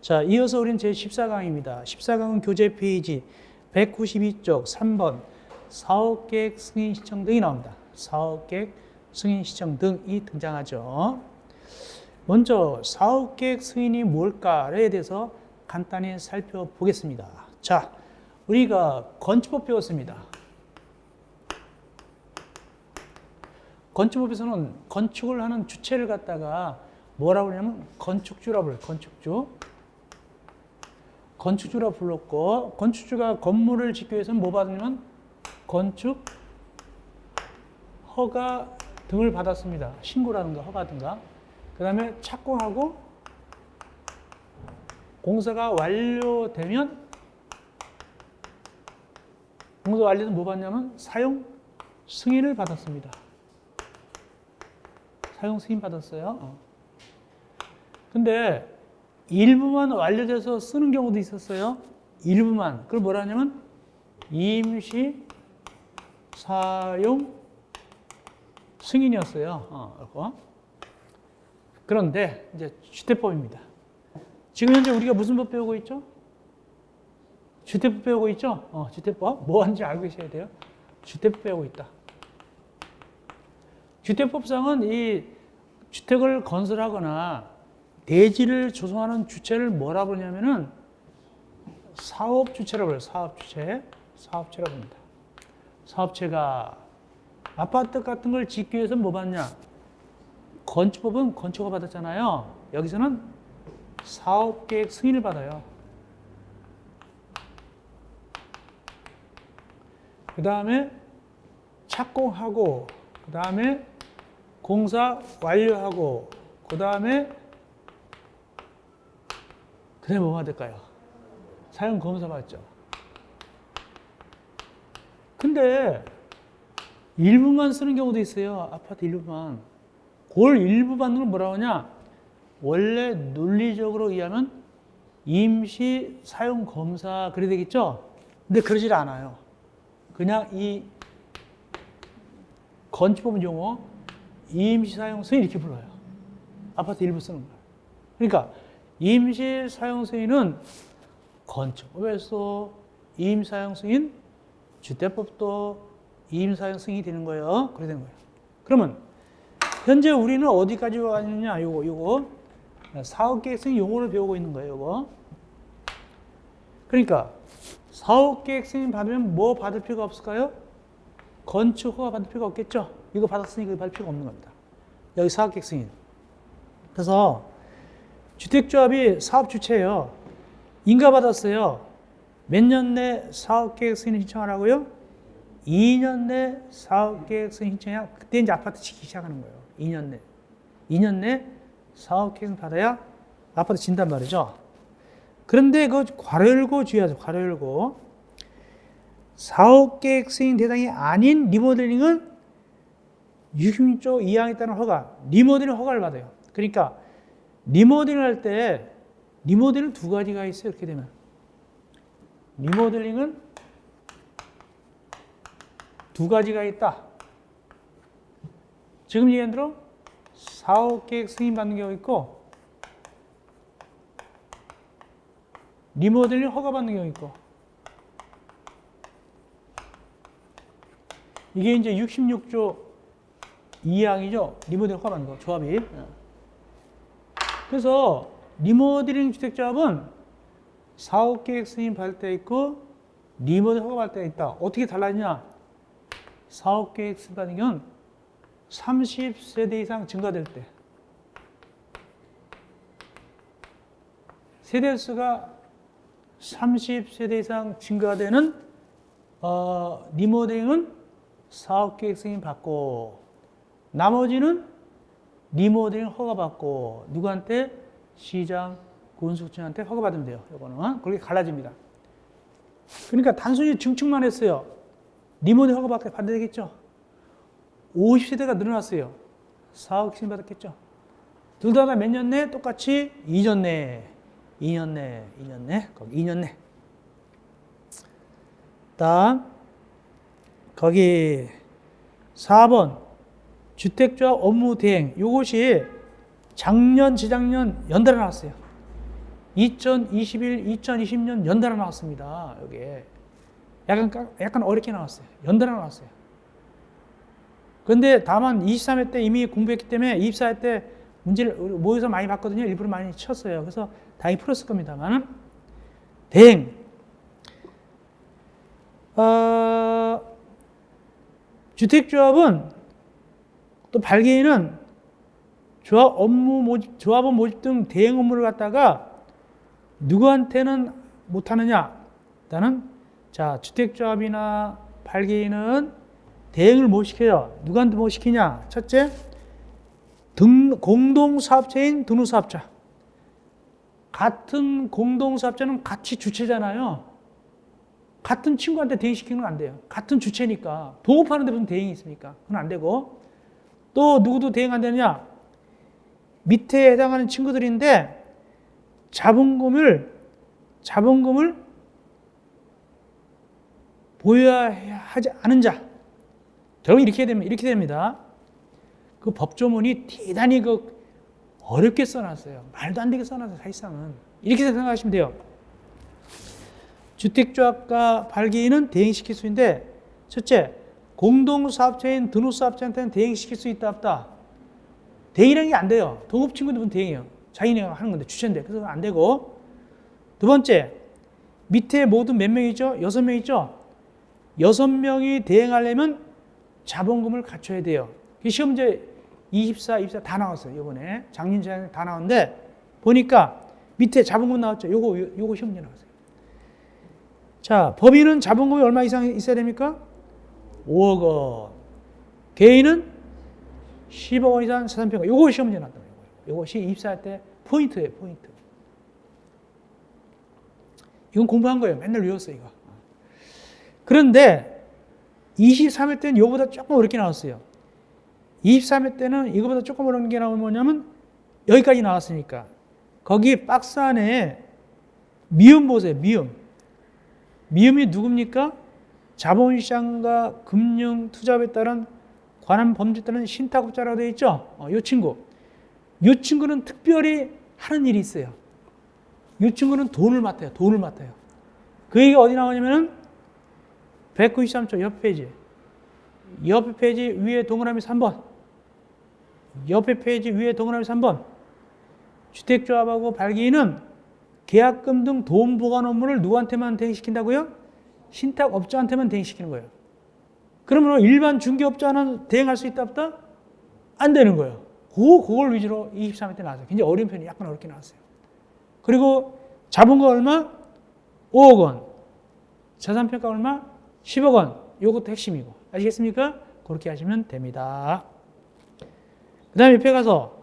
자, 이어서 우리는 제14강입니다. 14강은 교재 페이지 192쪽 3번 사업계획 승인 신청 등이 나옵니다. 사업계획 승인 신청 등이 등장하죠. 먼저 사업계획 승인이 뭘까에 대해서 간단히 살펴보겠습니다. 자, 우리가 건축법 배웠습니다. 건축법에서는 건축을 하는 주체를 갖다가 뭐라고 하냐면 건축주라고 불러요. 건축주라 불렀고, 건축주가 건물을 짓기 위해서는 뭐 받으냐면 건축 허가 등을 받았습니다. 신고라든가 허가든가. 그 다음에 착공하고 공사가 완료되면 뭐 받냐면 사용 승인을 받았습니다. 사용 승인 받았어요. 근데 일부만 완료돼서 쓰는 경우도 있었어요. 일부만. 그걸 뭐라 하냐면 임시 사용 승인이었어요. 그런데 이제 주택법입니다. 지금 현재 우리가 무슨 법 배우고 있죠? 주택법 배우고 있죠? 주택법. 뭐 하는지 알고 계셔야 돼요. 주택법 배우고 있다. 주택법상은 이 주택을 건설하거나 대지를 조성하는 주체를 뭐라 부르냐면은 사업주체라고 해요. 사업주체라고 합니다. 사업체가 아파트 같은 걸 짓기 위해서 뭐 받냐? 건축법은 건축허가 받았잖아요. 여기서는 사업계획 승인을 받아요. 그 다음에 착공하고, 그 다음에 공사 완료하고, 그 다음에 뭐가 될까요? 사용 검사 받죠. 근데 일부만 쓰는 경우도 있어요. 아파트 일부만. 그걸 일부 받는 걸 뭐라고 하냐? 원래 논리적으로 의하면 임시 사용 검사 그래야 되겠죠? 근데 그러질 않아요. 그냥 이 건축법 용어 임시 사용 승인 이렇게 불러요. 아파트 일부 쓰는 거예요. 그러니까 임시 사용 승인은 건축법에서 임시 사용 승인, 주택법도 임시 사용 승인이 되는 거예요. 그래 되는 거예요. 그러면 현재 우리는 어디까지 와 있느냐? 요거 사업계획 승인 용어를 배우고 있는 거예요. 요거. 그러니까 사업계획 승인 받으면 뭐 받을 필요가 없을까요? 건축 허가 받을 필요가 없겠죠. 이거 받았으니까 받을 필요가 없는 겁니다. 여기 사업계획 승인. 그래서 주택조합이 사업주체예요. 인가받았어요. 몇 년 내 사업계획 승인 신청하라고요? 2년 내 사업계획 승인 신청해야 그때 이제 아파트 짓기 시작하는 거예요. 2년 내 사업계획 받아야 아파트 짓단 말이죠. 그런데 그 괄호 열고 주의하세요. 괄호 열고. 사업계획 승인 대상이 아닌 리모델링은 66조 2항에 따른 허가, 리모델링 허가를 받아요. 그러니까 리모델링 할 때 리모델링 두 가지가 있어요. 이렇게 되면 리모델링은 두 가지가 있다. 지금 얘기한 대로 사업계획 승인 받는 경우 있고 리모델링 허가 받는 경우 있고 이게 이제 66조 2항이죠. 리모델링 허가 받는 거 조합이. 그래서 리모델링 주택조합은 사업계획 승인 받을 때 있고 리모델링 허가 받을 때 있다. 어떻게 달라지냐? 사업계획 승인 받는 경우는 30세대 이상 증가될 때 세대수가 30세대 이상 증가되는 리모델링은 사업계획 승인 받고 나머지는 리모델링 허가받고 누구한테? 시장, 군수청한테 허가받으면 돼요. 이거는 그렇게 갈라집니다. 그러니까 단순히 증축만 했어요. 리모델링 허가받게 받아야 되겠죠. 50세대가 늘어났어요. 사업 승인 받았겠죠. 둘 다 몇 년 내? 똑같이 2년 내. 거기 2년 내. 다음 거기 4번 주택조합 업무 대행. 이것이 작년, 재작년 연달아 나왔어요. 2021, 2020년 연달아 나왔습니다. 여기에. 약간 어렵게 나왔어요. 연달아 나왔어요. 그런데 다만 23회 때 이미 공부했기 때문에 24회 때 문제를 모여서 많이 봤거든요. 일부러 많이 쳤어요. 그래서 다행히 풀었을 겁니다만. 대행. 주택조합은 또 발기인은 조합원 모집 등 대행 업무를 갖다가 누구한테는 못하느냐? 일단은 자, 주택조합이나 발기인은 대행을 못 시켜요. 누구한테 못 시키냐? 첫째, 공동사업체인 등록사업자. 같은 공동사업자는 같이 주체잖아요. 같은 친구한테 대행시키는 건 안 돼요. 같은 주체니까. 동업하는 데 무슨 대행이 있습니까? 그건 안 되고. 또 누구도 대행 안 되느냐? 밑에 해당하는 친구들인데 자본금을 보여야 하지 않은 자. 결국 이렇게 됩니다. 그 법조문이 대단히 어렵게 써놨어요. 말도 안 되게 써놨어요, 사실상은. 이렇게 생각하시면 돼요. 주택조합과 발기인은 대행시킬 수 있는데, 첫째, 공동사업체인 등록사업자한테는 대행시킬 수 있다, 없다. 대행이라는 게 안 돼요. 동업 친구들은 대행이에요. 자기네가 하는 건데, 주체인데. 그래서 안 되고. 두 번째, 밑에 모두 몇 명이죠? 6명이죠? 6명이 대행하려면 자본금을 갖춰야 돼요. 시험제 24, 24 다 나왔어요. 이번에 작년 전에 다 나왔는데 보니까 밑에 자본금 나왔죠. 요거 시험제 나왔어요. 자, 법인은 자본금이 얼마 이상 있어야 됩니까? 5억 원. 개인은 10억 원 이상 자산평가. 요거 시험제 나왔다. 요것이 입사할 때 포인트예요. 포인트. 이건 공부한 거예요. 맨날 외웠어요. 이거. 그런데 23회 때는 이거보다 조금 어렵게 나왔어요. 23회 때는 이거보다 조금 어려운 게 나오면 뭐냐면 여기까지 나왔으니까 거기 박스 안에 미음 보세요. 미음이 누굽니까? 자본시장과 금융 투자업에 따른 관한 범죄에 따른 신탁업자라고 되어 있죠. 이 친구. 이 친구는 특별히 하는 일이 있어요. 이 친구는 돈을 맡아요. 그 얘기가 어디 나오냐면은 193쪽 옆 페이지. 옆에 페이지 위에 동그라미 3번. 옆에 페이지 위에 동그라미 3번. 주택조합하고 발기인은 계약금 등 돈 보관 업무를 누구한테만 대행시킨다고요? 신탁업자한테만 대행시키는 거예요. 그러면 일반 중개업자는 대행할 수 있다 없다? 안 되는 거예요. 그걸 위주로 23회 때 나왔어요. 굉장히 어려운 편이 약간 어렵게 나왔어요. 그리고 자본금 얼마? 5억 원. 자산평가 얼마? 10억 원. 요것도 핵심이고. 아시겠습니까? 그렇게 하시면 됩니다. 그 다음에 옆에 가서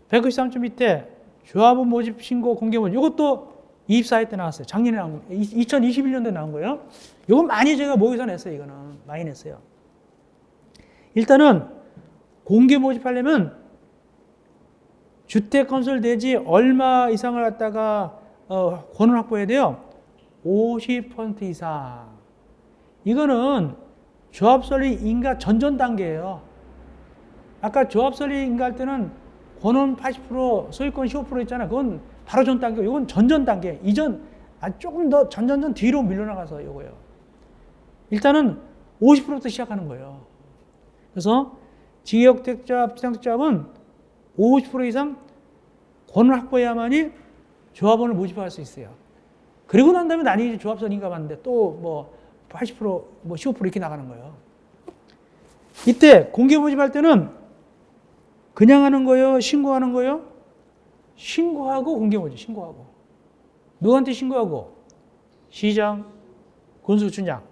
193점 밑에 조합원 모집 신고 공개 모집. 요것도 24회 때 나왔어요. 작년에 나온 거. 2021년도에 나온 거예요. 요건 많이 제가 모의서 냈어요. 이거는. 많이 냈어요. 일단은 공개 모집하려면 주택건설 대지 얼마 이상을 갖다가 권을 확보해야 돼요? 50% 이상. 이거는 조합설립 인가 전전 단계예요. 아까 조합설립 인가 할 때는 권원 80%, 소유권 15% 있잖아. 그건 바로 전 단계. 이건 전전 단계. 이전 조금 더 전전전 뒤로 밀려나가서 이거예요. 일단은 50%부터 시작하는 거예요. 그래서 지역택조합, 비상택조합은 50% 이상 권을 확보해야만이 조합원을 모집할 수 있어요. 그리고 난 다음에 나뉘지 조합선 인가 받는데 또 80%, 15% 이렇게 나가는 거예요. 이때 공개 모집할 때는 그냥 하는 거예요? 신고하는 거예요? 신고하고 공개 모집, 신고하고. 누구한테 신고하고? 시장, 군수청장.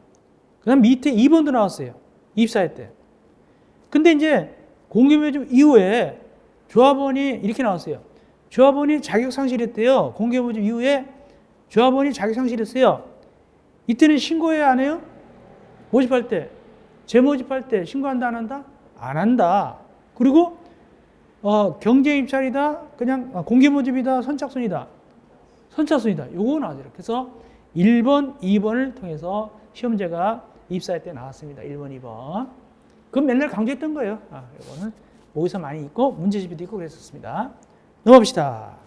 그 다음 밑에 2번도 나왔어요. 입사할 때. 근데 이제 공개 모집 이후에 조합원이 이렇게 나왔어요. 조합원이 자격 상실했대요. 공개 모집 이후에 조합원이 자격 상실했어요. 이때는 신고해야 안 해요? 모집할 때. 재모집할 때 신고한다 안 한다? 안 한다. 그리고 경쟁 입찰이다. 그냥 공개 모집이다. 선착순이다. 선착순이다. 요거 나와요. 그래서 1번, 2번을 통해서 시험제가 입사할 때 나왔습니다. 1번, 2번. 그건 맨날 강조했던 거예요. 이거는 모의서 많이 있고 문제집에도 있고 그랬었습니다. 넘어갑시다.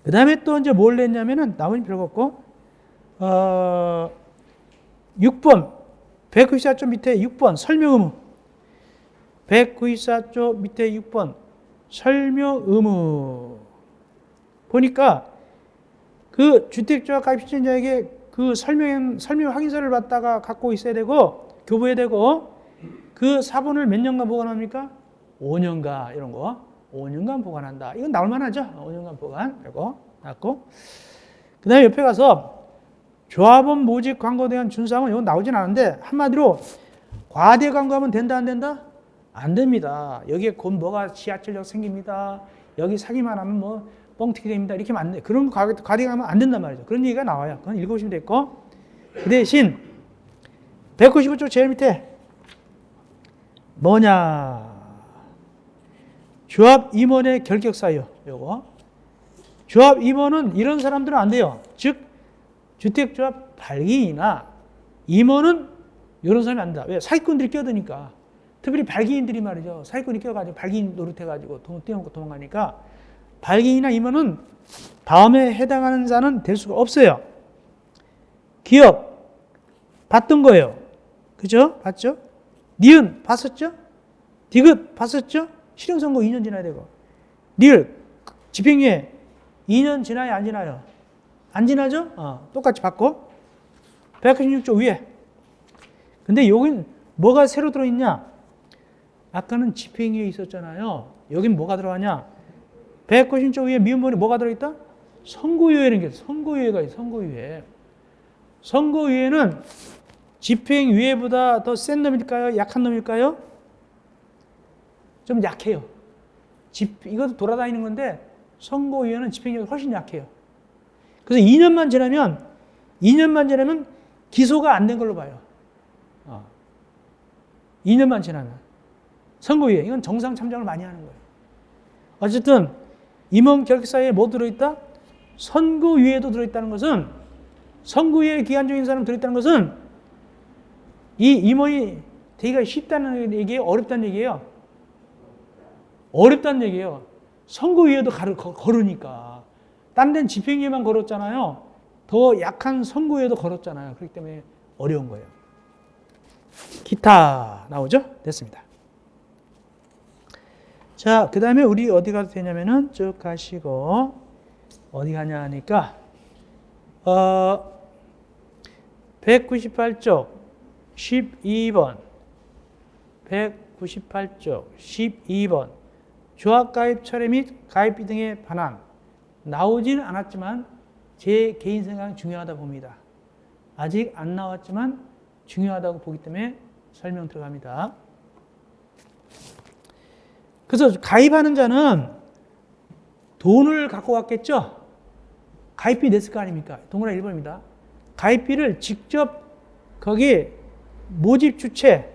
그 다음에 또 이제 뭘 냈냐면은, 나머지 별거 없고, 6번, 194쪽 밑에 6번, 설명 의무. 194쪽 밑에 6번, 설명 의무. 보니까, 그 주택조합 가입 신청자에게 그 설명 확인서를 받다가 갖고 있어야 되고, 교부해야 되고, 그 사본을 몇 년간 보관합니까? 5년간, 이런 거. 5년간 보관한다. 이건 나올 만하죠? 5년간 보관. 이거 나왔고. 그 다음에 옆에 가서 조합원 모집 광고에 대한 준수함은 이건 나오진 않은데, 한마디로 과대 광고하면 된다, 안 된다? 안 됩니다. 여기에 곧 뭐가 지하철역 생깁니다. 여기 사기만 하면 뭐 뻥튀기 됩니다. 이렇게 하면 안 돼. 그런 과대 광고하면 안 된단 말이죠. 그런 얘기가 나와요. 그건 읽어보시면 됐고. 그 대신 195쪽 제일 밑에 뭐냐? 조합 임원의 결격 사유. 요거. 조합 임원은 이런 사람들은 안 돼요. 즉 주택조합 발기인이나 임원은 이런 사람이 안 된다. 왜? 사기꾼들이 끼어드니까. 특별히 발기인들이 말이죠. 사기꾼이 끼어가지고 발기인 노릇해가지고 돈 떼어먹고 도망가니까 발기인이나 임원은 다음에 해당하는 자는 될 수가 없어요. 기업 봤던 거예요. 그죠? 봤죠? 니은 봤었죠? 디귿 봤었죠? 실형선고 2년 지나야 되고. 리을 집행유예 2년 지나요? 안 지나요? 안 지나죠? 똑같이 봤고. 196조 위에. 근데 여긴 뭐가 새로 들어있냐? 아까는 집행유예 있었잖아요. 여긴 뭐가 들어가냐? 196조 위에 미음본이 뭐가 들어있다? 선고유예라는 게 있어요. 선고유예가 있어요. 선고유예. 선고유예는 집행유예보다 더 센 놈일까요? 약한 놈일까요? 좀 약해요. 이것도 돌아다니는 건데 선고유예는 집행유예가 훨씬 약해요. 그래서 2년만 지나면 기소가 안 된 걸로 봐요. 2년만 지나면. 선고유예. 이건 정상 참작을 많이 하는 거예요. 어쨌든 임원 결격사유에 뭐 들어있다? 선고유예도 들어있다는 것은, 선고유예 기간 중인 사람 들어있다는 것은 이 임원이 되기가 쉽다는 얘기예요? 어렵다는 얘기예요? 어렵다는 얘기예요. 선고유예도 걸으니까. 딴 데는 집행유예만 걸었잖아요. 더 약한 선고유예도 걸었잖아요. 그렇기 때문에 어려운 거예요. 기타 나오죠? 됐습니다. 자, 그 다음에 우리 어디 가도 되냐면은 쭉 가시고, 어디 가냐 하니까, 198쪽 12번, 198쪽 12번, 조합가입 철회 및 가입비 등에 관한 나오지는 않았지만 제 개인 생각은 중요하다 봅니다. 아직 안 나왔지만 중요하다고 보기 때문에 설명 들어갑니다. 그래서 가입하는 자는 돈을 갖고 왔겠죠? 가입비 냈을 거 아닙니까? 동그라미 1번입니다. 가입비를 직접 거기 모집 주체,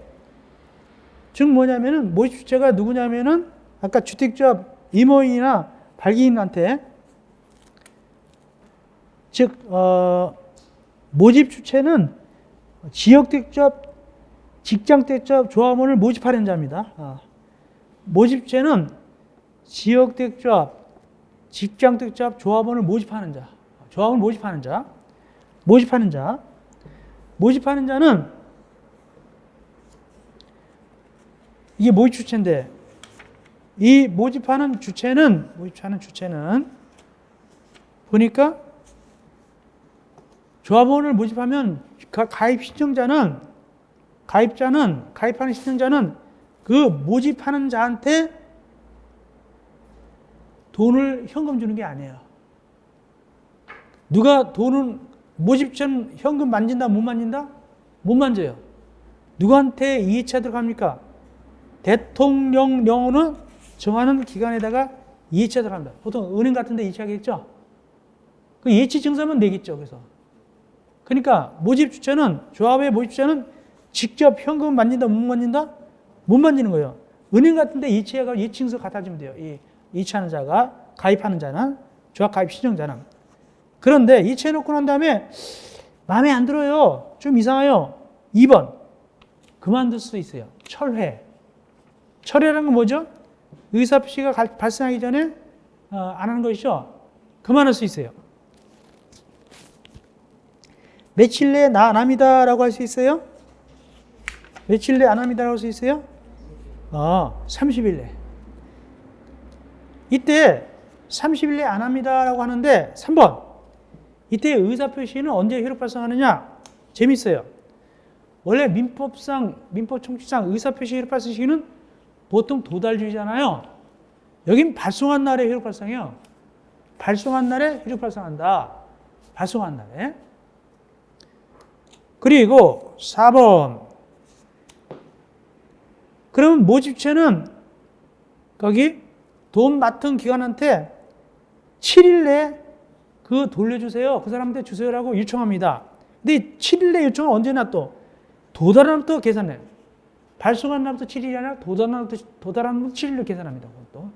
즉 뭐냐면은 모집 주체가 누구냐면은 아까 주택조합 임원이나 발기인한테, 즉 모집 주체는 지역택조합, 직장택조합 조합원을 모집하는 자입니다. 모집 주체는 지역택조합, 직장택조합 조합원을 모집하는 자, 조합원을 모집하는 자, 모집하는 자는 이게 모집 주체인데, 이 모집하는 주체는 보니까 조합원을 모집하면 가입하는 신청자는 그 모집하는 자한테 돈을 현금 주는 게 아니에요. 누가 돈은 모집자는 현금 만진다, 못 만진다? 못 만져요. 누구한테 이해차 들어갑니까? 대통령령으로 정하는 기관에다가 이해차 들어갑니다. 보통 은행 같은 데 이해차겠죠? 그 이해치 증서만 내겠죠. 그러니까 모집 주체는, 조합의 모집 주체는 직접 현금 만진다, 못 만진다? 못 만지는 거예요. 은행 같은 데 이해치가 이해증서 갖다 주면 돼요. 이 이해하는 자가, 가입하는 자는, 조합 가입 신청자는. 그런데 이해해 놓고 난 다음에 마음에 안 들어요. 좀 이상해요. 2번. 그만둘 수도 있어요. 철회. 철회라는 건 뭐죠? 의사표시가 발생하기 전에 안 하는 것이죠. 그만할 수 있어요. 며칠 내에 나 안 합니다 라고 할 수 있어요? 며칠 내에 안 합니다 라고 할 수 있어요? 30일 내. 이때 30일 내에 안 합니다 라고 하는데 3번. 이때 의사표시는 언제 효력 발생하느냐? 재밌어요. 원래 민법상, 민법 총칙상 의사표시 효력 발생 시기는 보통 도달주의잖아요. 여긴 발송한 날에 효력 발생해요. 발송한 날에 효력 발생한다. 발송한 날에. 그리고 4번. 그러면 모집체는 거기 돈 맡은 기관한테 7일 내에 그 돌려주세요. 그 사람한테 주세요라고 요청합니다. 근데 7일 내 요청을 언제나 또 도달한 날부터 계산해요. 발송한 날부터 7일이 아니라 도달한 날부터 7일로 계산합니다. 그것도.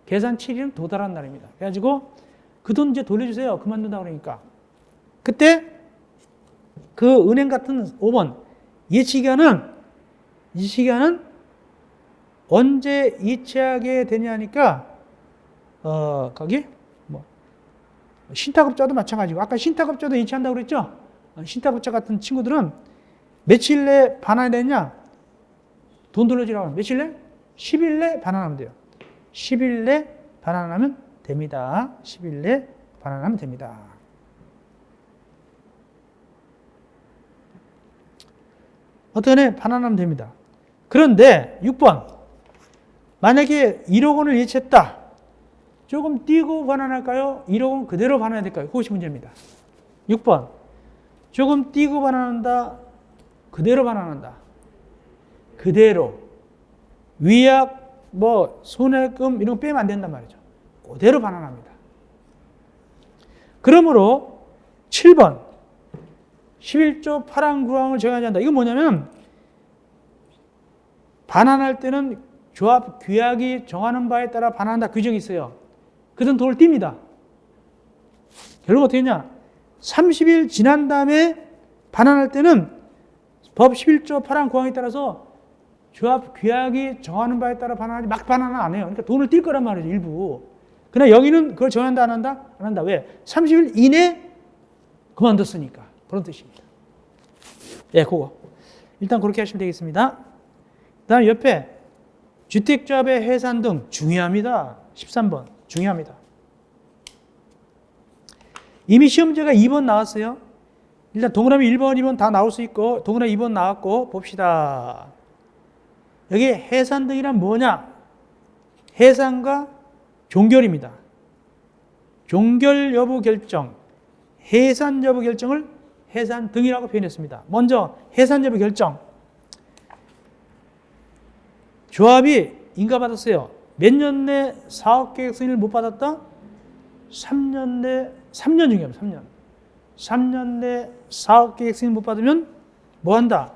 계산 7일은 도달한 날입니다. 그래가지고 그 돈 이제 돌려주세요. 그만둔다 그러니까. 그때 그 은행 같은 5번 이 시간은 언제 이체하게 되냐니까 거기 뭐 신탁업자도 마찬가지고 아까 신탁업자도 이체한다고 그랬죠? 신탁업자 같은 친구들은 며칠 내에 반환이 되냐? 돈 돌려주라고 하면 며칠 내? 10일 내 반환하면 돼요. 10일 내 반환하면 됩니다. 10일 내 반환하면 됩니다. 어떻게 반환하면 됩니다. 그런데 6번 만약에 1억 원을 예치했다. 조금 띄고 반환할까요? 1억 원 그대로 반환해야 될까요? 그것이 문제입니다. 6번 조금 띄고 반환한다. 그대로 반환한다. 그대로 위약 뭐 손해금 이런 거 빼면 안 된단 말이죠. 그대로 반환합니다. 그러므로 7번 11조 8항 9항을 적용하지 않는다. 이건 뭐냐면 반환할 때는 조합 규약이 정하는 바에 따라 반환한다 규정이 있어요. 그든 돈을 띱니다. 결국 어떻게 했냐? 30일 지난 다음에 반환할 때는 법 11조 8항 9항에 따라서 조합 규약이 정하는 바에 따라 반환하지 막 반환은 안 해요. 그러니까 돈을 띨 거란 말이죠. 일부. 그러나 여기는 그걸 정한다 안 한다? 안 한다. 왜? 30일 이내 그만뒀으니까. 그런 뜻입니다. 예, 그거. 일단 그렇게 하시면 되겠습니다. 그 다음에 옆에 주택조합의 해산 등 중요합니다. 13번. 중요합니다. 이미 시험제가 2번 나왔어요. 일단 동그라미 1번, 2번 다 나올 수 있고 동그라미 2번 나왔고 봅시다. 여기 해산 등이란 뭐냐? 해산과 종결입니다. 종결 여부 결정, 해산 여부 결정을 해산 등이라고 표현했습니다. 먼저 해산 여부 결정. 조합이 인가받았어요. 몇 년 내 사업계획 승인을 못 받았다? 3년 내, 3년 중요합니다. 3년. 3년 내 사업계획 승인 못 받으면 뭐 한다?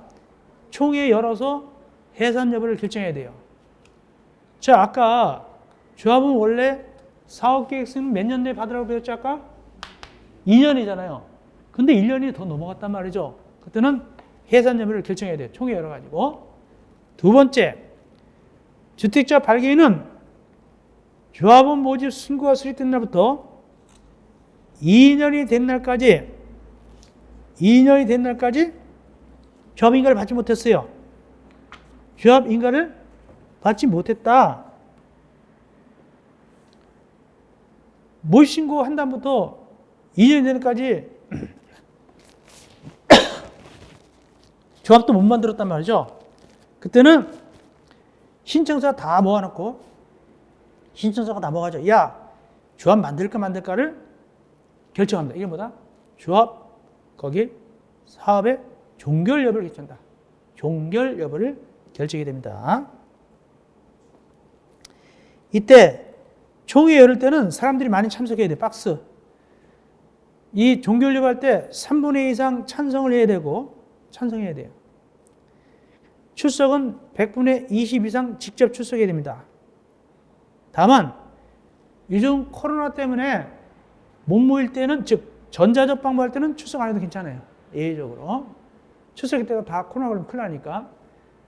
총회 열어서 해산 여부를 결정해야 돼요. 자, 아까 조합은 원래 사업계획 승인 몇 년 내에 받으라고 배웠죠, 아까? 2년이잖아요. 근데 1년이 더 넘어갔단 말이죠. 그때는 해산 여부를 결정해야 돼요. 총회 열어가지고. 두 번째, 주택자 발기인은 조합원 모집 신고가 수립된 날부터 2년이 된 날까지 조합 인가를 받지 못했어요. 조합 인가를 받지 못했다. 모집 신고한 다음부터 2년이 되는 날까지 조합도 못 만들었단 말이죠. 그때는 신청서 다 모아놓고 신청서가 다 모아가지고 야, 조합 만들까 말까를 결정합니다. 이게 뭐다? 조합 거기 사업의 종결 여부를 결정한다. 종결 여부를 결정이 됩니다. 이때 총회 열을 때는 사람들이 많이 참석해야 돼. 박스. 이 종결 여부 할 때 3분의 2 이상 찬성을 해야 되고 찬성해야 돼요. 출석은 100분의 20 이상 직접 출석해야 됩니다. 다만 요즘 코로나 때문에 못 모일 때는 즉 전자접 방법할 때는 출석 안 해도 괜찮아요. 예외적으로. 출석할 때가 다 코로나 걸리면 큰일 나니까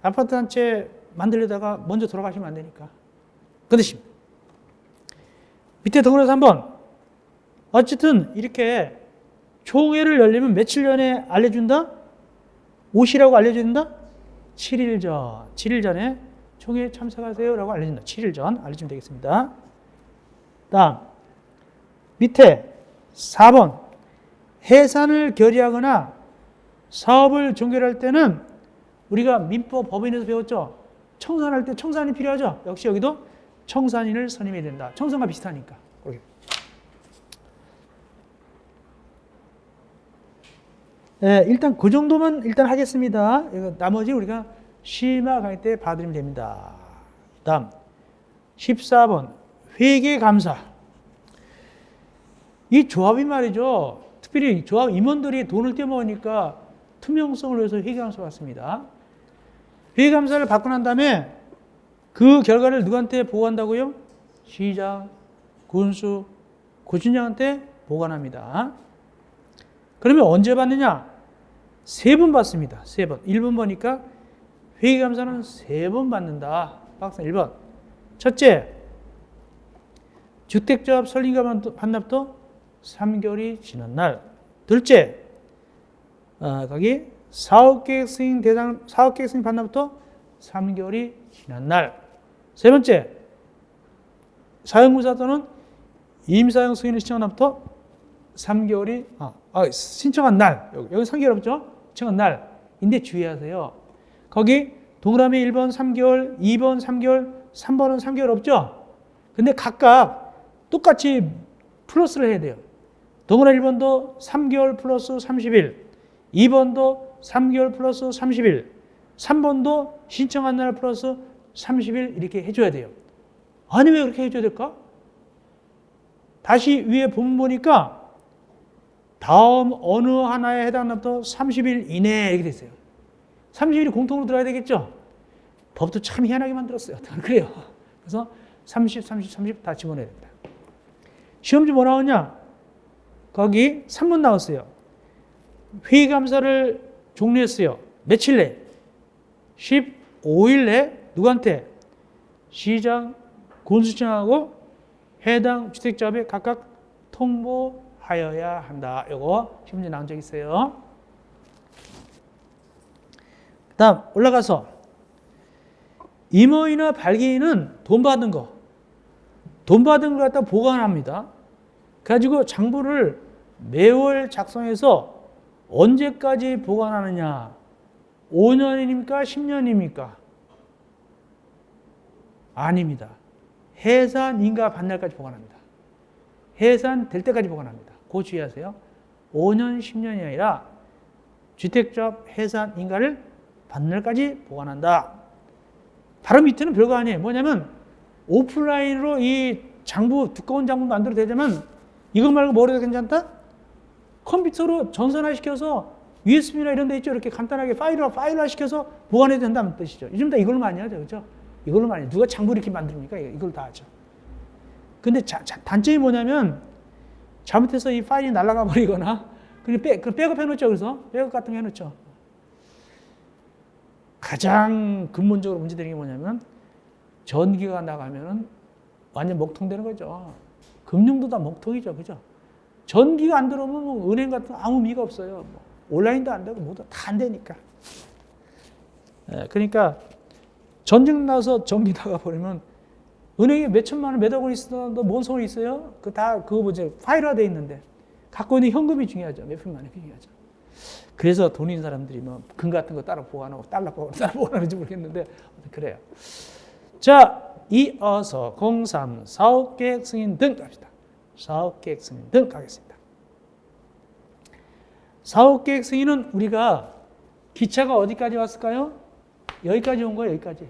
아파트 한 채 만들려다가 먼저 돌아가시면 안 되니까. 그 뜻입니다. 밑에 덩어리에서 한번 어쨌든 이렇게 총회를 열리면 며칠 전에 알려준다? 오시라고 알려준다? 7일 전. 7일 전에 총회에 참석하세요 라고 알려준다. 7일 전 알려주면 되겠습니다. 다음 밑에 4번 해산을 결의하거나 사업을 종결할 때는 우리가 민법 법인에서 배웠죠. 청산할 때 청산이 필요하죠. 역시 여기도 청산인을 선임해야 된다. 청산과 비슷하니까. 네, 일단 그 정도만 일단 하겠습니다. 나머지 우리가 시마 강의 때 봐드리면 됩니다. 다음 14번 회계감사. 이 조합이 말이죠. 특별히 조합 임원들이 돈을 떼먹으니까 투명성을 위해서 회계감사 받습니다. 회계감사를 받고 난 다음에 그 결과를 누구한테 보고한다고요? 시장, 군수, 구청장한테 보관합니다. 그러면 언제 받느냐? 3번 받습니다. 3번. 1번 보니까 회계감사는 3번 받는다. 박스 1번. 첫째, 주택조합 설립과 반납도 3개월이 지난 날. 둘째, 거기 사업계획 승인 대상, 사업계획 승인 반납부터 3개월이 지난 날. 세 번째, 사용무사 또는 임사용 승인을 신청한 날부터 3개월이, 신청한 날. 여기 3개월 없죠? 신청한 날인데 주의하세요. 거기 동그라미 1번 3개월, 2번 3개월, 3번은 3개월 없죠? 근데 각각 똑같이 플러스를 해야 돼요. 동그라미 1번도 3개월 플러스 30일, 2번도 3개월 플러스 30일, 3번도 신청한 날 플러스 30일 이렇게 해줘야 돼요. 아니 왜 그렇게 해줘야 될까? 다시 위에 본문 보니까 다음 어느 하나에 해당하는 날부터 30일 이내 이렇게 돼 있어요. 30일이 공통으로 들어야 되겠죠? 법도 참 희한하게 만들었어요. 그래요. 그래서 30, 30, 30 다 집어넣어야 됩니다. 시험지 뭐 나오냐? 거기 3문 나왔어요. 회의감사를 종료했어요. 며칠 내? 15일 내 누구한테? 시장, 군수청하고 해당 주택조합에 각각 통보하여야 한다. 이거 시험지 나온 적 있어요. 그 다음 올라가서 임원이나 발기인은 돈 받은 거. 돈 받은 걸 갖다 보관합니다. 가지고 장부를 매월 작성해서 언제까지 보관하느냐? 5년입니까? 10년입니까? 아닙니다. 해산인가 반날까지 보관합니다. 해산될 때까지 보관합니다. 그거 주의하세요. 5년, 10년이 아니라 주택조합 해산인가를 반날까지 보관한다. 바로 밑에는 별거 아니에요. 뭐냐면 오프라인으로 이 장부, 두꺼운 장부 만들어도 되지만 이거 말고 뭐 해도 괜찮다? 컴퓨터로 전산화 시켜서 USB나 이런 데 있죠. 이렇게 간단하게 파일화 시켜서 보관해도 된다는 뜻이죠. 요즘 다 이걸로 많이 하죠. 그죠? 이걸로 많이. 누가 장부 이렇게 만듭니까? 이걸 다 하죠. 근데 단점이 뭐냐면 잘못해서 이 파일이 날아가 버리거나 그냥 백업 해놓죠. 그래서 백업 같은 거 해놓죠. 가장 근본적으로 문제되는 게 뭐냐면 전기가 나가면은 완전 먹통되는 거죠. 금융도 다 먹통이죠. 그죠? 전기가 안 들어오면 뭐 은행 같은 아무 미가 없어요. 뭐 온라인도 안 되고 뭐도 다 안 되니까. 그러니까 전쟁 나서 전기 나가 버리면 은행에 몇 천만 원, 몇억 원 있어도 뭔 소용이 있어요? 그거 뭐지? 파일화 돼 있는데 갖고 있는 현금이 중요하죠. 몇백만 원이 중요하죠. 그래서 돈 있는 사람들이 뭐 금 같은 거 따로 보관하고 달러 따로 보관하는지 모르겠는데 그래요. 자, 이어서 03 사업계획 승인 등 갑시다. 사업계획 승인 등 가겠습니다. 사업계획 승인은 우리가 기차가 어디까지 왔을까요? 여기까지 온 거예요. 여기까지.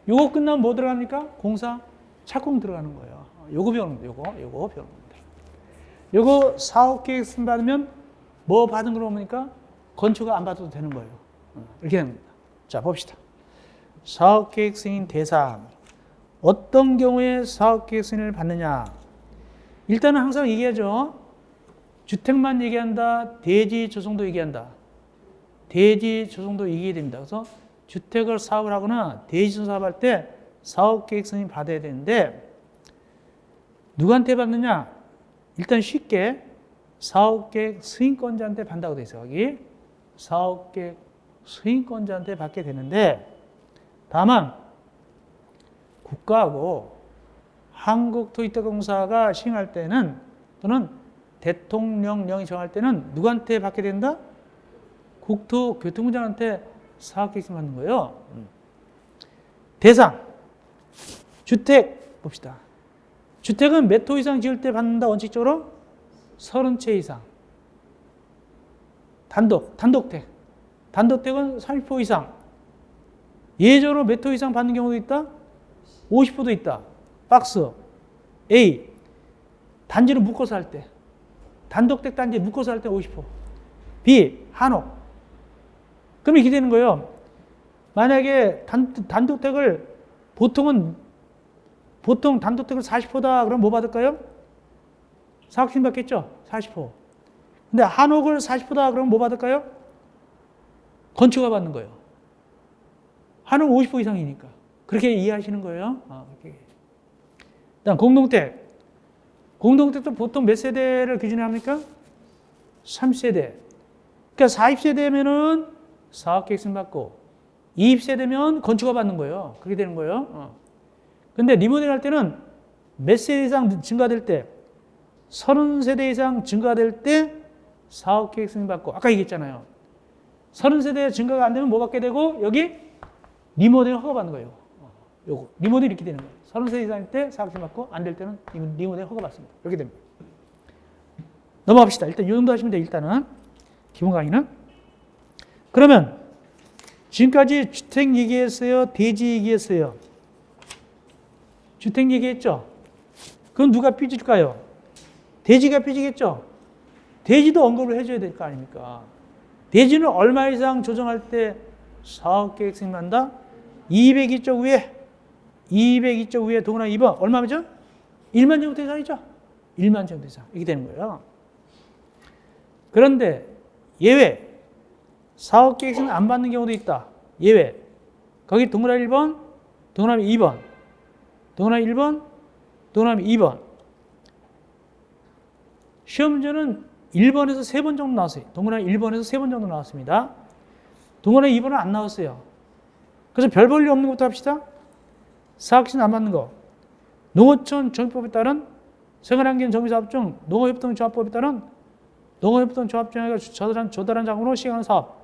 요거 끝나면 뭐 들어갑니까? 공사 착공 들어가는 거예요. 요거 배우는 거예요. 요거 배우는 겁니다. 요거 사업계획 승인 받으면 뭐 받은 걸 보니까 건축가 안 받아도 되는 거예요. 이렇게 됩니다. 자, 봅시다. 사업계획 승인 대상. 어떤 경우에 사업계획 승인을 받느냐? 일단은 항상 얘기하죠. 주택만 얘기한다. 대지 조성도 얘기한다. 대지 조성도 얘기해야 됩니다. 그래서 주택을 사업을 하거나 대지 조성 사업할 때 사업계획 승인 받아야 되는데 누구한테 받느냐? 일단 쉽게 사업계획 승인권자한테 받는다고 돼 있어요. 여기 사업계획 승인권자한테 받게 되는데, 다만 국가하고 한국토지대공사가 시행할 때는, 또는 대통령령이 정할 때는 누구한테 받게 된다? 국토교통부장한테 사업계획서 받는 거예요. 대상 주택 봅시다. 주택은 몇 호 이상 지을 때 받는다? 원칙적으로 30채 이상. 단독택. 단독택은 30호 이상. 예외적으로 몇 호 이상 받는 경우도 있다? 50호도 있다. 박스 A. 단지를 묶어서 할 때. 단독택 단지 묶어서 할 때 50호. B. 한옥. 그럼 이렇게 되는 거예요. 만약에 단독택을 보통 단독택을 40호다 그럼 뭐 받을까요? 사업심 받겠죠? 40호. 근데 한옥을 40호다 그러면 뭐 받을까요? 건축가 받는 거예요. 한옥 50호 이상이니까. 그렇게 이해하시는 거예요. 일단 공동택. 공동택도 보통 몇 세대를 기준으로 합니까? 3세대. 그러니까 40세대면은 사업계획서 받고 20세대면 건축가 받는 거예요. 그렇게 되는 거예요. 근데 리모델 할 때는 몇 세대 이상 증가될 때, 30세대 이상 증가될 때 사업계획 승인받고, 아까 얘기했잖아요. 30세대 증가가 안 되면 뭐 받게 되고, 여기 리모델 허가받는 거예요. 요거 리모델 이렇게 되는 거예요. 30세대 이상일 때 사업계획 받고, 안 될 때는 리모델 허가받습니다. 이렇게 됩니다. 넘어갑시다. 일단 이 정도 하시면 돼요. 일단은 기본 강의는. 그러면 지금까지 주택 얘기했어요? 대지 얘기했어요? 주택 얘기했죠? 그럼 누가 삐질까요? 대지가 삐지겠죠? 대지도 언급을 해줘야 될 거 아닙니까? 대지는 얼마 이상 조정할 때 사업계획 승인한다? 202쪽 위에, 202쪽 위에 동그라미 2번 얼마죠? 1만 제곱미터 이상이죠? 1만 제곱미터 이상. 이렇게 되는 거예요. 그런데 예외, 사업계획 승인 안 받는 경우도 있다. 예외. 거기 동그라미 1번, 동그라미 2번, 동그라미 1번, 동그라미 2번. 시험 문제는 1번에서 3번 정도 나왔어요. 동그라미 1번에서 3번 정도 나왔습니다. 동그라미 2번은 안 나왔어요. 그래서 별 볼 일 없는 것부터 합시다. 사업계획 안 받는 거. 농어촌 정비법에 따른 생활환경 정비사업 중 농어협동조합법에 따른 농어협동 조합장애가 조달한 자금으로 시행하는 사업.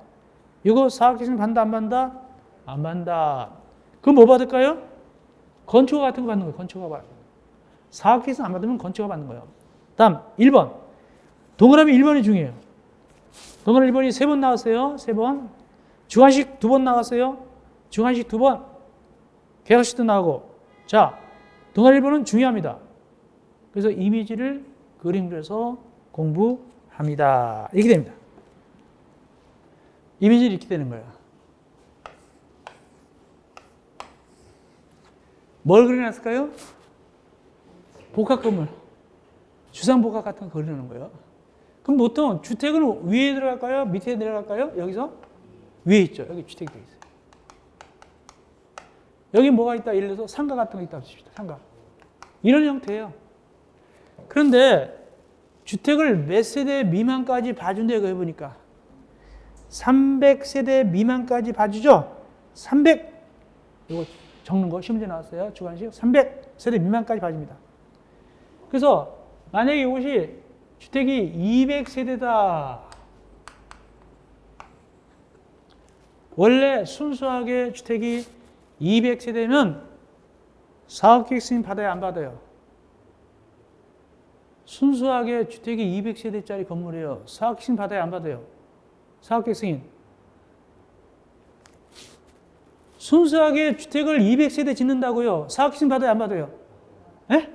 이거 사업계획 받는다 안 받는다? 안 받는다. 그럼 뭐 받을까요? 건축허가 같은 거 받는 거예요. 건축허가 받는 거예요. 사업계획 안 받으면 건축허가 받는 거예요. 다음 1번. 동그라미 1번이 중요해요. 동그라미 1번이 3번 나왔어요. 3번. 주관식 2번 나왔어요. 주관식 2번. 계약식도 나오고. 자, 동그라미 1번은 중요합니다. 그래서 이미지를 그림으로 해서 공부합니다. 이렇게 됩니다. 이미지는 이렇게 되는 거예요. 뭘 그려놨을까요? 복합 건물. 주상복합 같은 거 그려놓는 거예요. 그럼 보통 주택은 위에 들어갈까요? 밑에 내려갈까요? 여기서? 위에 있죠. 여기 주택이 되어 있어요. 여기 뭐가 있다? 예를 들어서 상가 같은 거 있다 합시다. 상가. 이런 형태예요. 그런데 주택을 몇 세대 미만까지 봐준대요. 그거 해보니까 300세대 미만까지 봐주죠. 300 이거 적는 거 시험제 나왔어요. 주관식 300세대 미만까지 봐줍니다. 그래서 만약에 이것이 주택이 200세대다. 원래 순수하게 주택이 200세대면 사업계획 승인 받아야 안 받아요? 순수하게 주택이 200세대짜리 건물이에요. 사업계획 승인 받아야 안 받아요? 사업계획 승인. 순수하게 주택을 200세대 짓는다고요. 사업계획 승인 받아야 안 받아요? 에?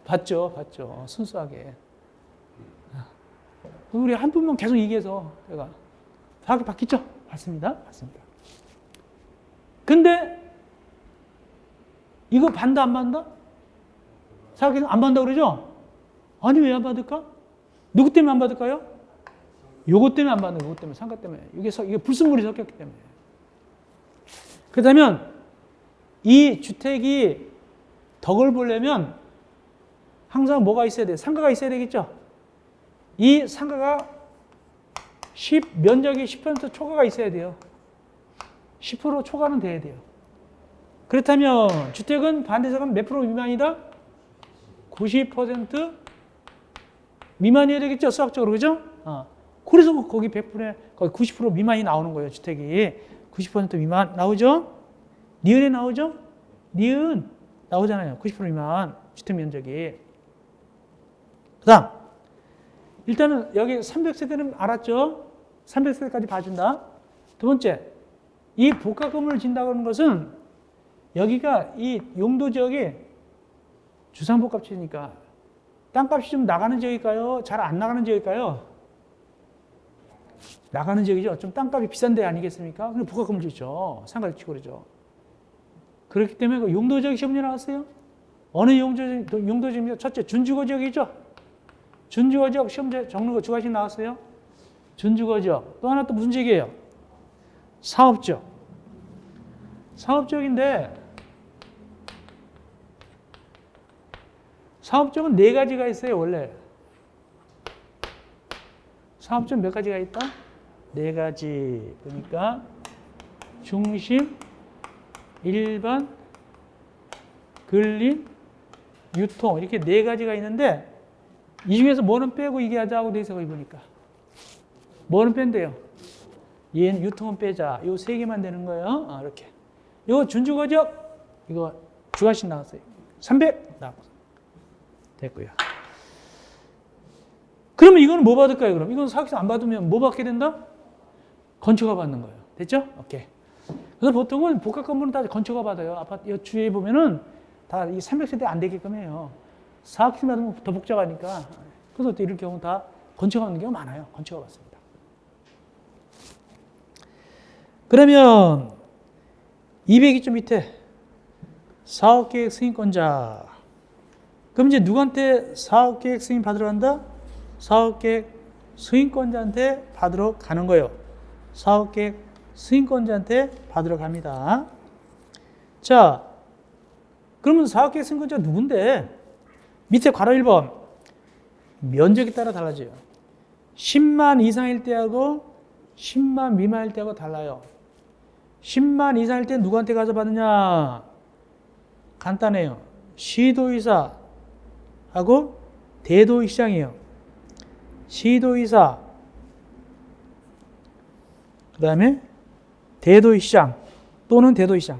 받죠. 받죠. 순수하게. 우리 한 분만 계속 얘기해서 제가 사업계획 받겠죠? 받습니다. 받습니다. 근데 이거 받는다 안 받는다? 사업계획 안 받는다 그러죠? 아니 왜 안 받을까? 누구 때문에 안 받을까요? 요것 때문에 안 받는 거예요. 요것 때문에 상가 때문에. 이게 불순물이 섞였기 때문에. 그렇다면 이 주택이 덕을 보려면 항상 뭐가 있어야 돼? 상가가 있어야 되겠죠? 이 상가가 면적이 10% 초과가 있어야 돼요. 10% 초과는 돼야 돼요. 그렇다면 주택은 반대상은 몇 프로 미만이다? 90% 미만이어야 되겠죠? 수학적으로, 그죠? 그래서 거기 100%, 거기 90% 미만이 나오는 거예요, 주택이. 90% 미만 나오죠? 니은에 나오죠? 니은 나오잖아요. 90% 미만 주택 면적이. 그 다음, 일단은 여기 300세대는 알았죠? 300세대까지 봐준다. 두 번째, 이 복합 건물을 짓는다고 하는 것은 여기가 이 용도 지역이 주상복합지니까 땅값이 좀 나가는 지역일까요? 잘 안 나가는 지역일까요? 나가는 지역이죠. 좀 땅값이 비싼 데 아니겠습니까? 그럼 복합 건물 짓죠. 상가를 치고 그러죠. 그렇기 때문에 그 용도 지역 시험문제 나왔어요. 어느 용도 지역입니까? 첫째, 준주거 지역이죠. 준주거 지역 시험제 적는 거 두 가지 나왔어요. 준주거 지역. 또 하나 또 무슨 지역이에요? 사업지역. 사업지역인데 사업지역은 네 가지가 있어요, 원래. 사업지역 몇 가지가 있다? 네 가지. 그러니까 중심, 일반, 근린, 유통 이렇게 네 가지가 있는데 이 중에서 뭐는 빼고 이게 하자고 돼 있어, 거기 보니까. 뭐는 뺀대요? 얘는 유통은 빼자. 요 세 개만 되는 거예요. 이렇게. 이거 준주거지역, 이거 주가씩 나왔어요. 300 나왔고. 됐고요. 그러면 이거는 뭐 받을까요, 그럼? 이건 사학생 안 받으면 뭐 받게 된다? 건축가 받는 거예요. 됐죠? 오케이. 그래서 보통은 복합 건물은 다 건축가 받아요. 아파트 주위에 보면은 다 이 300세대 안 되게끔 해요. 사학생 받으면 더 복잡하니까. 그래서 또 이럴 경우 다 건축가 받는 경우가 많아요. 건축가 받습니다. 그러면 202점 밑에 사업계획 승인권자. 그럼 이제 누구한테 사업계획 승인 받으러 간다? 사업계획 승인권자한테 받으러 가는 거예요. 사업계획 승인권자한테 받으러 갑니다. 자, 그러면 사업계획 승인권자 누군데? 밑에 괄호 1번. 면적에 따라 달라져요. 10만 이상일 때하고 10만 미만일 때하고 달라요. 10만 이상일 때 누구한테 가서 받느냐? 간단해요. 시도의사하고 대도시장이에요. 시도의사, 그 다음에 대도시장 또는 대도시장.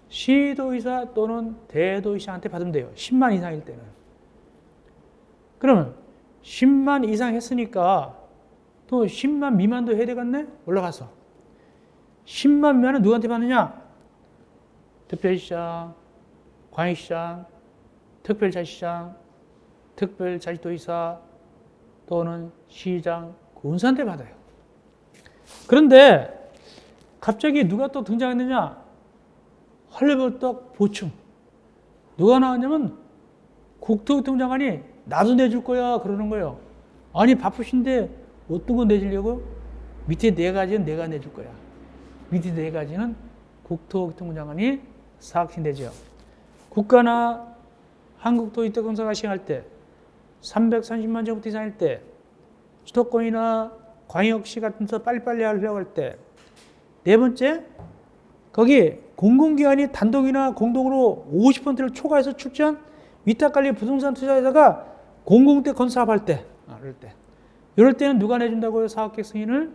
시도의사 또는 대도시장한테 받으면 돼요. 10만 이상일 때는. 그러면 10만 이상 했으니까 또 10만 미만도 해야 되겠네? 올라가서. 10만 미만은 누구한테 받느냐? 특별시장, 광역시장, 특별자치시장, 특별자치도의사 또는 시장, 군수한테 받아요. 그런데 갑자기 누가 또 등장했느냐? 헐레벌떡 보충. 누가 나왔냐면 국토교통부 장관이 나도 내줄 거야 그러는 거예요. 아니 바쁘신데 어떤 거 내주려고? 밑에 네 가지는 내가 내줄 거야. 밑에 네 가지는 국토교통부 장관이 사학시 내죠. 국가나 한국도시특공사가 시행할 때 330만 제곱미터 이상일 때 수도권이나 광역시 같은 데서 빨리빨리 하려고 할 때 네 번째, 거기 공공기관이 단독이나 공동으로 50%를 초과해서 출자한 위탁관리 부동산 투자에다가 공공대 건사업할 때, 이럴 때는 누가 내준다고요? 사업계획 승인을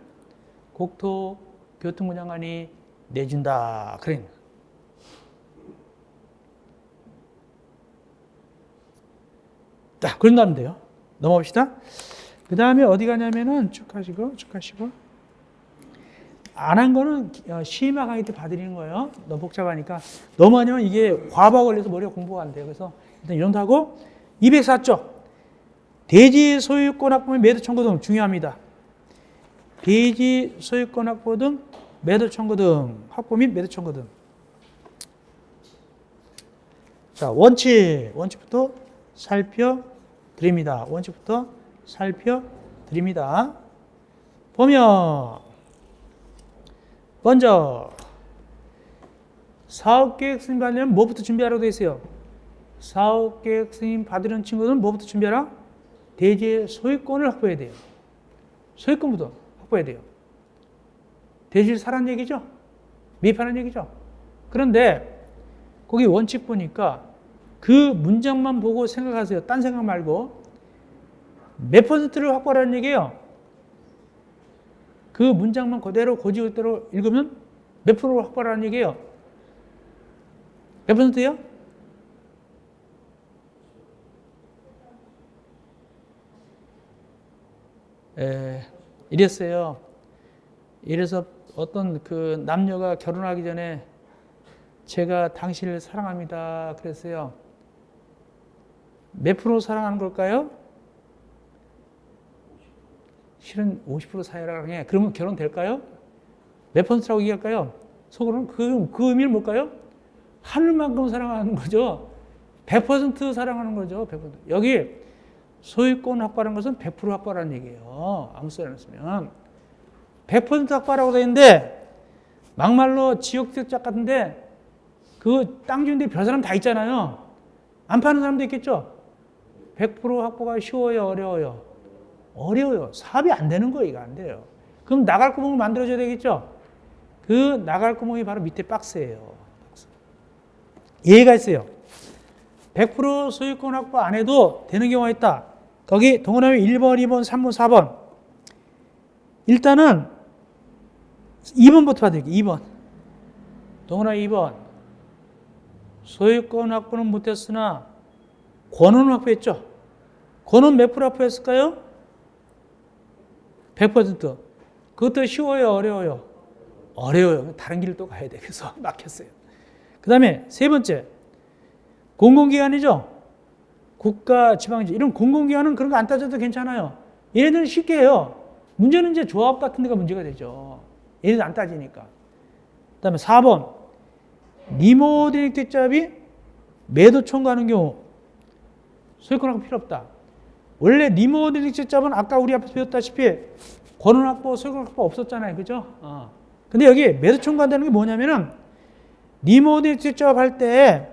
국토교통부 장관이 내준다. 그래. 자, 그런다면 돼요. 넘어갑시다. 그 다음에 어디 가냐면은 쭉 가시고. 안 한 거는 시마 강의 때 봐드리는 거예요. 너무 복잡하니까. 너무 하면 이게 과부하 걸려서 머리가 공부가 안 돼요. 그래서 일단 이런 거 하고 204조. 대지 소유권 확보 및 매도 청구 등 중요합니다. 대지 소유권 확보 등 매도 청구 등 확보 및 매도 청구 등. 자, 원칙부터 살펴드립니다. 원칙부터 살펴드립니다. 보면 먼저 사업계획 승인받으려면 뭐부터 준비하라고 되어 있어요? 사업계획 승인 받으려는 친구들은 뭐부터 준비하라? 대지의 소유권을 확보해야 돼요. 소유권부터 확보해야 돼요. 대지를 사라는 얘기죠? 매입하는 얘기죠? 그런데 거기 원칙 보니까 그 문장만 보고 생각하세요. 딴 생각 말고. 몇 퍼센트를 확보하라는 얘기예요? 그 문장만 그대로 고지고대로 읽으면 몇 프로를 확보하라는 얘기예요? 몇 퍼센트예요? 이랬어요. 이래서 어떤 그 남녀가 결혼하기 전에 제가 당신을 사랑합니다. 그랬어요. 몇 프로 사랑하는 걸까요? 실은 50% 사랑을 해. 그러면 결혼 될까요? 몇 퍼센트라고 얘기할까요? 속으로는 그 의미를 뭘까요? 하늘만큼 사랑하는 거죠. 100% 사랑하는 거죠. 100%. 여기 소유권 확보하는 것은 100% 확보라는 얘기예요. 아무 소리 안 했으면. 100% 확보라고 되어 있는데 막말로 지역주택자 같은데 그 땅 주인데 별 사람 다 있잖아요. 안 파는 사람도 있겠죠. 100% 확보가 쉬워요, 어려워요? 어려워요. 사업이 안 되는 거예요. 이거 안 돼요. 그럼 나갈 구멍을 만들어줘야 되겠죠. 그 나갈 구멍이 바로 밑에 박스예요. 박스. 예가 있어요. 100% 소유권 확보 안 해도 되는 경우가 있다. 거기 동그라미 1번, 2번, 3번, 4번. 일단은 2번부터 받을게요. 2번. 동그라미 2번. 소유권 확보는 못했으나 권은 확보했죠. 권은 몇 프로 확보했을까요? 100%. 그것도 쉬워요, 어려워요? 어려워요. 다른 길을 또 가야 돼. 그래서 막혔어요. 그 다음에 세 번째. 공공기관이죠. 국가, 지방지 이런 공공기관은 그런 거 안 따져도 괜찮아요. 얘네들은 쉽게 해요. 문제는 이제 조합 같은 데가 문제가 되죠. 얘네들 안 따지니까. 그 다음에 4번. 리모델링 택잡이 매도 청구하는 경우 소유권 확보 필요 없다. 원래 리모델링 택잡은 아까 우리 앞에서 배웠다시피 권은 확보, 소유권 확보 없었잖아요. 그죠? 근데 여기 매도 청구한다는 게 뭐냐면은 리모델링 택잡 할 때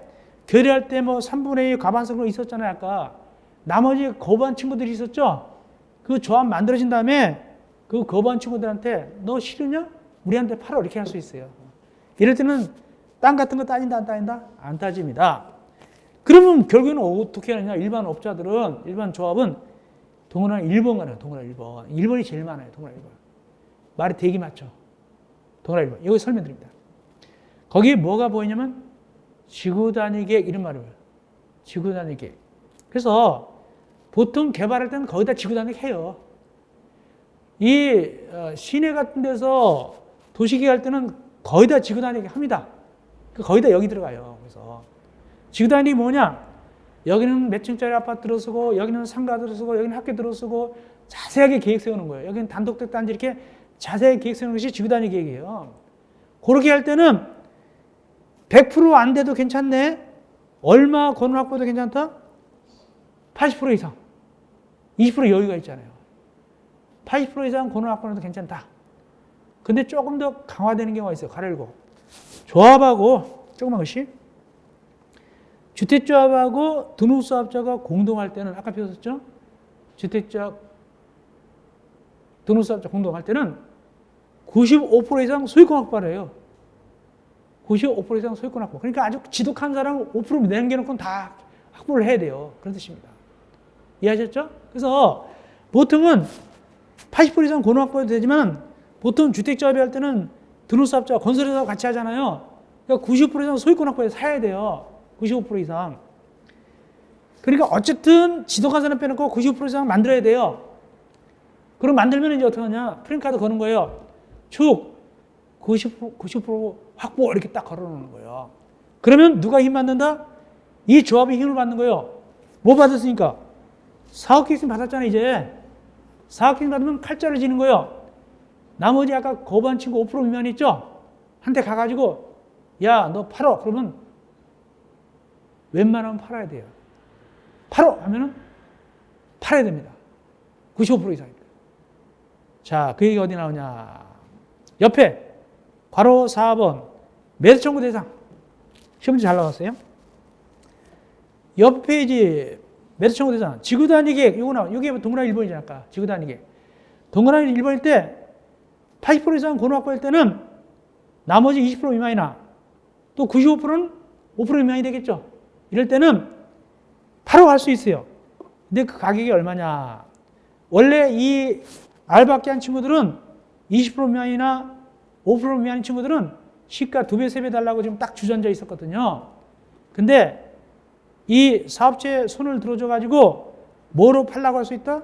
결의할 때 뭐 3분의 2 과반성으로 있었잖아요. 아까. 나머지 거부한 친구들이 있었죠? 그 조합 만들어진 다음에 그 거부한 친구들한테 너 싫으냐? 우리한테 팔아. 이렇게 할 수 있어요. 이럴 때는 땅 같은 거 따진다, 안 따진다? 안 따집니다. 그러면 결국에는 어떻게 하느냐? 일반 업자들은, 일반 조합은 동그라미 1번 가네요. 동그라미 1번. 1번이 제일 많아요. 동그라미 1번. 말이 되게 맞죠? 동그라미 1번. 여기 설명드립니다. 거기에 뭐가 보이냐면 지구단위 계획 이런 말을 해요. 지구단위 계획. 그래서 보통 개발할 때는 거기다 지구단위 해요. 이 시내 같은 데서 도시계획 할 때는 거기다 지구단위 합니다. 거기다 여기 들어가요. 그래서 지구단위 뭐냐? 여기는 몇 층짜리 아파트 들어서고 여기는 상가 들어서고 여기는 학교 들어서고 자세하게 계획 세우는 거예요. 여기는 단독택 단지 이렇게 자세하게 계획 세우는 것이 지구단위 계획이에요. 그렇게 할 때는 100% 안 돼도 괜찮네. 얼마 권은 확보도 괜찮다? 80% 이상. 20% 여유가 있잖아요. 80% 이상 권은 확보도 괜찮다. 근데 조금 더 강화되는 경우가 있어요. 가르고. 조합하고 조그만 것이 주택조합하고 등록사업자가 공동할 때는 아까 배웠었죠? 주택조합 등록사업자 공동할 때는 95% 이상 소유권 확보를 해요. 95% 이상 소유권 확보. 그러니까 아주 지독한 사람 5% 남겨놓고는 다 확보를 해야 돼요. 그런 뜻입니다. 이해하셨죠? 그래서 보통은 80% 이상 권은 확보해도 되지만 보통 주택조합이 할 때는 등록사업자와 건설회사와 같이 하잖아요. 그러니까 90% 이상 소유권 확보해서 사야 돼요. 95% 이상. 그러니까 어쨌든 지독한 사람 빼놓고 95% 이상 만들어야 돼요. 그럼 만들면 이제 어떻게 하냐? 프린카드 거는 거예요. 쭉 90% 확보 이렇게 딱 걸어놓는 거예요. 그러면 누가 힘 받는다? 이 조합이 힘을 받는 거예요. 뭐 받았으니까? 사업계획서 받았잖아요. 이제 사업계획서 받으면 칼자를 지는 거예요. 나머지 아까 거부한 친구 5% 미만 있죠? 한테 가가지고 야, 너 팔어. 그러면 웬만하면 팔아야 돼요. 팔어 하면은 팔아야 됩니다. 95% 이상입니다. 자, 그 얘기가 어디 나오냐? 옆에 괄호 4번 매수 청구 대상. 시험 문제 잘 나왔어요. 옆 페이지 매트 청구 대상 지구 단위 계획 이거 나와. 이게 동그라미 1번이잖아. 아까 지구 단위 계획. 동그라미 1번일 때 80% 이상 권호 확보할 때는 나머지 20% 미만이나 또 95%는 5% 미만이 되겠죠. 이럴 때는 바로 갈 수 있어요. 근데 그 가격이 얼마냐. 원래 이 R밖에 한 친구들은 20% 미만이나 5% 미만인 친구들은 시가 2배, 3배 달라고 지금 딱 주저앉아 있었거든요. 근데 이 사업체에 손을 들어줘가지고 뭐로 팔라고 할 수 있다?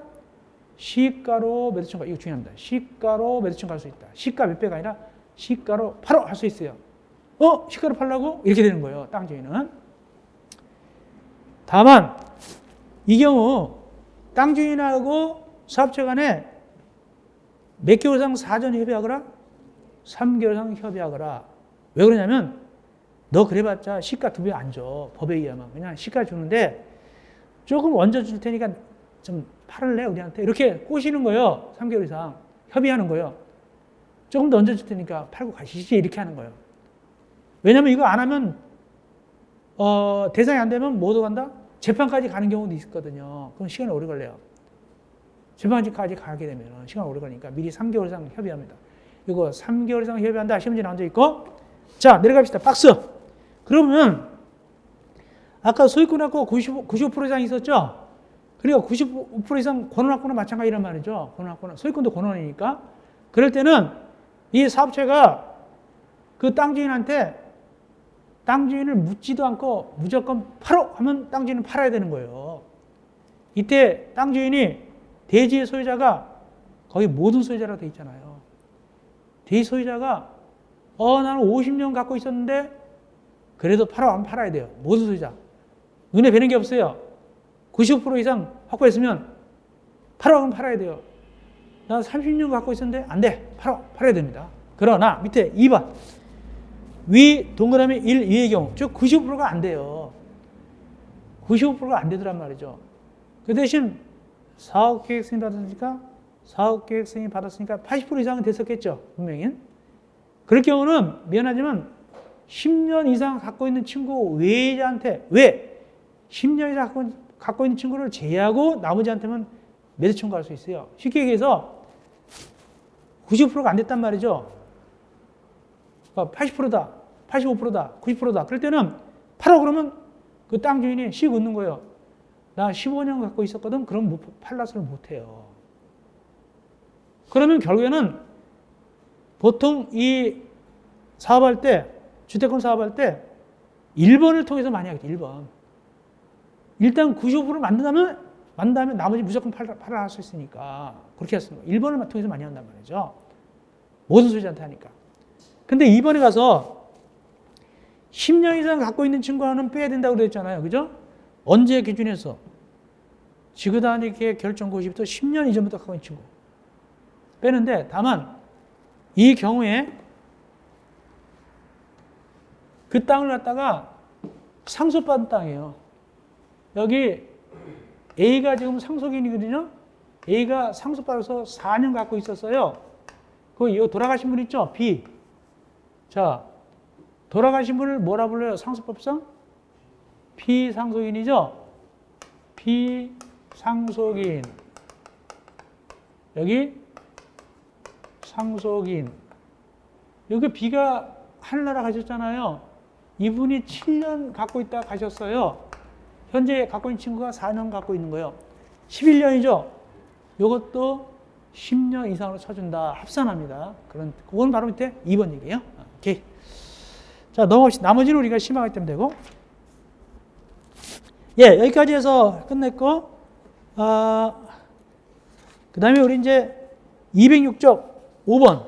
시가로 매도층 이거 중요합니다. 시가로 매도층 갈 수 있다. 시가 몇 배가 아니라 시가로 바로 할 수 있어요. 시가로 팔라고? 이렇게 되는 거예요. 땅 주인은. 다만 이 경우 땅 주인하고 사업체 간에 몇 개월 이상 사전 협의하거라? 3개월 이상 협의하거라. 왜 그러냐면 너 그래봤자 시가 2배 안 줘. 법에 의하면. 그냥 시가 주는데 조금 얹어 줄 테니까 좀 팔을래 우리한테. 이렇게 꼬시는 거예요. 3개월 이상. 협의하는 거예요. 조금 더 얹어 줄 테니까 팔고 가시지. 이렇게 하는 거예요. 왜냐면 이거 안 하면 대상이 안 되면 뭐 어떡한다? 재판까지 가는 경우도 있거든요. 그럼 시간이 오래 걸려요. 재판까지 가게 되면 시간 오래 걸리니까 미리 3개월 이상 협의합니다. 이거 3개월 이상 협의한다. 시험지에 나온 적 있고. 자, 내려갑시다. 박스. 그러면 아까 소유권하고 95% 이상 있었죠? 그러니까 95% 이상 권원학구는 마찬가지란 말이죠. 권원학구는 소유권도 권원이니까. 그럴 때는 이 사업체가 그 땅 주인한테 땅 주인을 묻지도 않고 무조건 팔어 하면 땅 주인은 팔아야 되는 거예요. 이때 땅 주인이 대지의 소유자가 거의 모든 소유자라고 돼 있잖아요. 대지 소유자가 나는 50년 갖고 있었는데 그래도 팔아 안 팔아야 돼요. 모든 소유자. 눈에 뵈는 게 없어요. 90% 이상 확보했으면 팔아 안 팔아야 돼요. 나 30년 갖고 있었는데 안 돼. 팔아야 됩니다. 그러나 밑에 2번 위 동그라미 1, 2의 경우 즉 95%가 안 돼요. 95%가 안 되더란 말이죠. 그 대신 사업계획 승인 받았으니까 80% 이상은 됐었겠죠. 분명히. 그럴 경우는 미안하지만 10년 이상 갖고 있는 친구 외자한테 10년 이상 갖고 있는 친구를 제외하고 나머지한테만 매도 청구할 수 있어요. 쉽게 얘기해서 90%가 안 됐단 말이죠. 80%다, 85%다, 90%다. 그럴 때는 팔아 그러면 그 땅 주인이 씩 웃는 거예요. 나 15년 갖고 있었거든. 그럼 팔라서를 못해요. 그러면 결국에는 보통 이 사업할 때, 주택권 사업할 때 1번을 통해서 많이 하겠죠. 1번. 일단 95%를 만든 다음에 나머지 무조건 팔아 할 수 있으니까 그렇게 했습니다. 1번을 통해서 많이 한단 말이죠. 모든 소유자한테 하니까. 근데 2번에 가서 10년 이상 갖고 있는 친구는 빼야 된다고 그랬잖아요. 그죠? 언제 기준에서? 지구단위 계획 결정 고시부터 10년 이전부터 갖고 있는 친구. 빼는데 다만 이 경우에 그 땅을 갖다가 상속받은 땅이에요. 여기 A가 지금 상속인이거든요. A가 상속받아서 4년 갖고 있었어요. 이거 돌아가신 분 있죠? B. 자, 돌아가신 분을 뭐라 불러요? 상속법상? 피상속인이죠? 피상속인. 여기 상속인. 여기 B가 하늘나라 가셨잖아요. 이분이 7년 갖고 있다 가셨어요. 현재 갖고 있는 친구가 4년 갖고 있는 거예요. 11년이죠? 이것도 10년 이상으로 쳐준다. 합산합니다. 그건 바로 밑에 2번 얘기예요. 오케이. 자, 넘어갑시다. 나머지는 우리가 심화하기 때문에 되고. 예, 여기까지 해서 끝냈고, 그 다음에 우리 이제 206쪽 5번.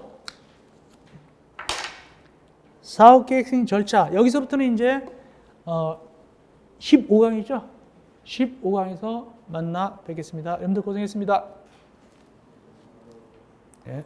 사업계획 승인 절차. 여기서부터는 이제, 15강이죠? 15강에서 만나 뵙겠습니다. 여러분들 고생했습니다. 예.